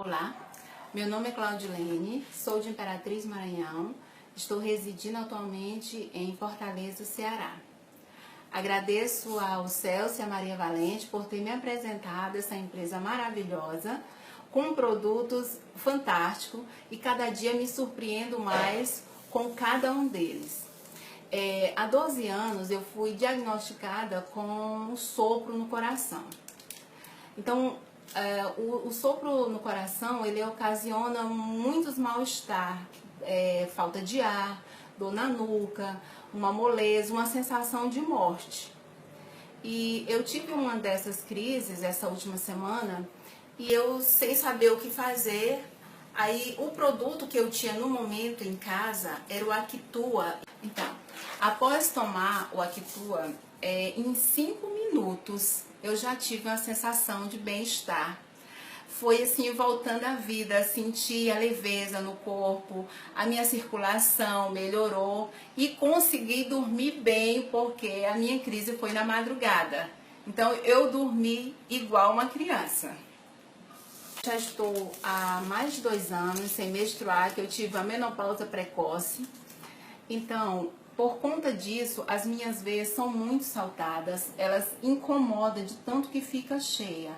Olá, meu nome é Claudilene, sou de Imperatriz, Maranhão, estou residindo atualmente em Fortaleza, Ceará. Agradeço ao Celso e a Maria Valente por ter me apresentado essa empresa maravilhosa, com produtos fantásticos e cada dia me surpreendo mais com cada um deles. Há 12 anos eu fui diagnosticada com um sopro no coração. Então, o sopro no coração, ele ocasiona muitos mal-estar, falta de ar, dor na nuca, uma moleza, uma sensação de morte. E eu tive uma dessas crises essa última semana e eu sem saber o que fazer. Aí o produto que eu tinha no momento em casa era o Actua. Então, após tomar o Actua, em 5 minutos eu já tive uma sensação de bem-estar. Foi assim, voltando à vida, senti a leveza no corpo, a minha circulação melhorou e consegui dormir bem, porque a minha crise foi na madrugada. Então eu dormi igual uma criança. Já estou há mais de 2 anos sem menstruar, que eu tive a menopausa precoce. Então, por conta disso, as minhas veias são muito saltadas, elas incomodam de tanto que fica cheia.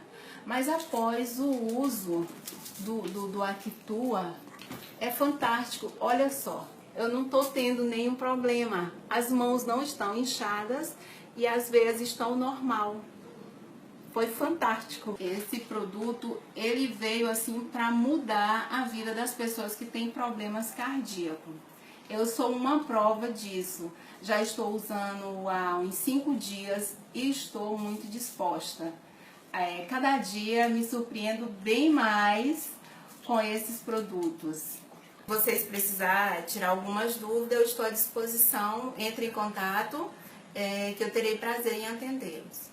Mas após o uso do Actua, é fantástico. Olha só, eu não estou tendo nenhum problema. As mãos não estão inchadas e as veias estão normal. Foi fantástico. Esse produto, ele veio assim para mudar a vida das pessoas que têm problemas cardíacos. Eu sou uma prova disso. Já estou usando há uns 5 dias e estou muito disposta. Cada dia me surpreendo bem mais com esses produtos. Se vocês precisarem tirar algumas dúvidas, eu estou à disposição. Entre em contato, que eu terei prazer em atendê-los.